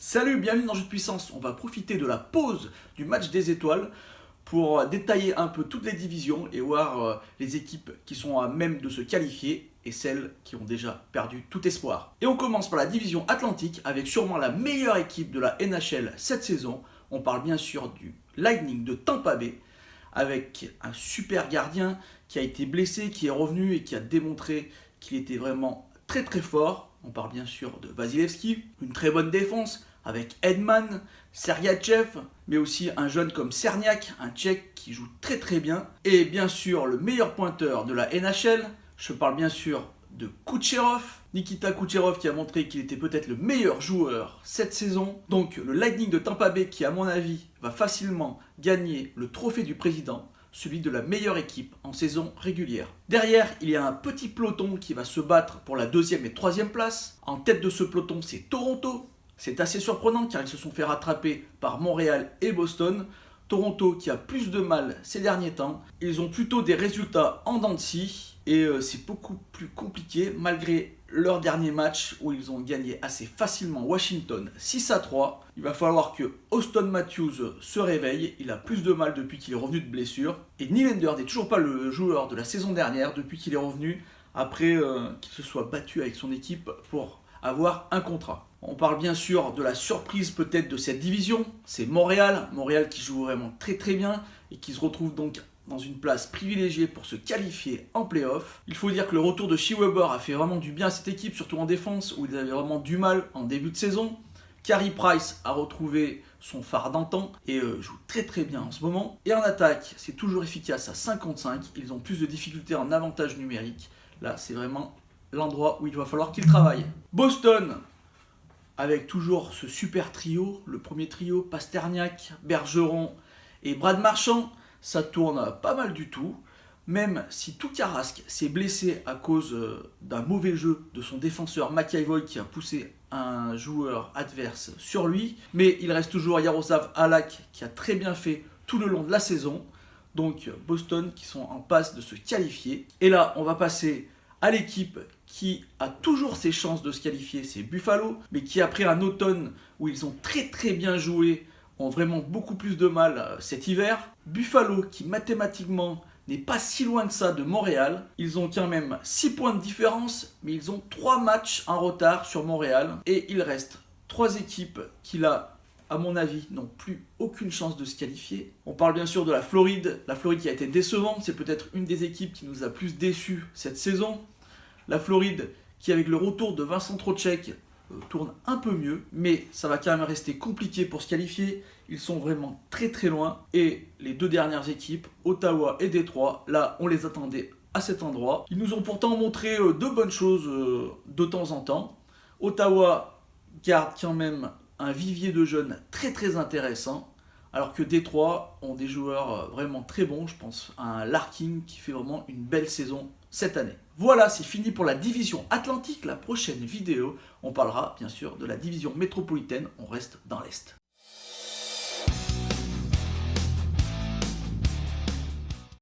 Salut, bienvenue dans Jeu de Puissance. On va profiter de la pause du match des étoiles pour détailler un peu toutes les divisions et voir les équipes qui sont à même de se qualifier et celles qui ont déjà perdu tout espoir. Et on commence par la division Atlantique avec sûrement la meilleure équipe de la NHL cette saison. On parle bien sûr du Lightning de Tampa Bay avec un super gardien qui a été blessé, qui est revenu et qui a démontré qu'il était vraiment très très fort. On parle bien sûr de Vasilevskiy, une très bonne défense avec Edman, Sergachev, mais aussi un jeune comme Cerniak, un Tchèque qui joue très très bien. Et bien sûr le meilleur pointeur de la NHL, je parle bien sûr de Kucherov, Nikita Kucherov qui a montré qu'il était peut-être le meilleur joueur cette saison. Donc le Lightning de Tampa Bay qui à mon avis va facilement gagner le trophée du président, celui de la meilleure équipe en saison régulière. Derrière, il y a un petit peloton qui va se battre pour la deuxième et troisième place. En tête de ce peloton, c'est Toronto. C'est assez surprenant car ils se sont fait rattraper par Montréal et Boston. Toronto qui a plus de mal ces derniers temps. Ils ont plutôt des résultats en dents de scie et c'est beaucoup plus compliqué malgré leur dernier match où ils ont gagné assez facilement Washington 6-3. Il va falloir que Auston Matthews se réveille. Il a plus de mal depuis qu'il est revenu de blessure. Et Nylander n'est toujours pas le joueur de la saison dernière depuis qu'il est revenu après qu'il se soit battu avec son équipe pour avoir un contrat. On parle bien sûr de la surprise peut-être de cette division, c'est Montréal. Montréal qui joue vraiment très très bien et qui se retrouve donc dans une place privilégiée pour se qualifier en play-off. Il faut dire que le retour de Shea Weber a fait vraiment du bien à cette équipe, surtout en défense où ils avaient vraiment du mal en début de saison. Carey Price a retrouvé son phare d'antan et joue très très bien en ce moment. Et en attaque, c'est toujours efficace à 55, ils ont plus de difficultés en avantage numérique. Là, c'est vraiment l'endroit où il va falloir qu'ils travaillent. Boston, avec toujours ce super trio, le premier trio, Pasterniak, Bergeron et Brad Marchand, ça tourne pas mal du tout. Même si Toukarask s'est blessé à cause d'un mauvais jeu de son défenseur McAvoy qui a poussé un joueur adverse sur lui. Mais il reste toujours Yaroslav Halak qui a très bien fait tout le long de la saison. Donc Boston qui sont en passe de se qualifier. Et là, on va passer à l'équipe qui a toujours ses chances de se qualifier, c'est Buffalo, mais qui après un automne où ils ont très très bien joué, ont vraiment beaucoup plus de mal cet hiver. Buffalo qui mathématiquement n'est pas si loin que ça de Montréal. Ils ont quand même 6 points de différence, mais ils ont 3 matchs en retard sur Montréal. Et il reste 3 équipes qui là, à mon avis, n'ont plus aucune chance de se qualifier. On parle bien sûr de la Floride qui a été décevante, c'est peut-être une des équipes qui nous a plus déçus cette saison. La Floride qui avec le retour de Vincent Trocheck tourne un peu mieux, mais ça va quand même rester compliqué pour se qualifier. Ils sont vraiment très très loin. Et les deux dernières équipes, Ottawa et Détroit, là on les attendait à cet endroit. Ils nous ont pourtant montré de bonnes choses de temps en temps. Ottawa garde quand même un vivier de jeunes très très intéressant, alors que Détroit ont des joueurs vraiment très bons. Je pense à un Larkin qui fait vraiment une belle saison cette année. Voilà, c'est fini pour la division Atlantique. La prochaine vidéo, on parlera bien sûr de la division métropolitaine. On reste dans l'Est.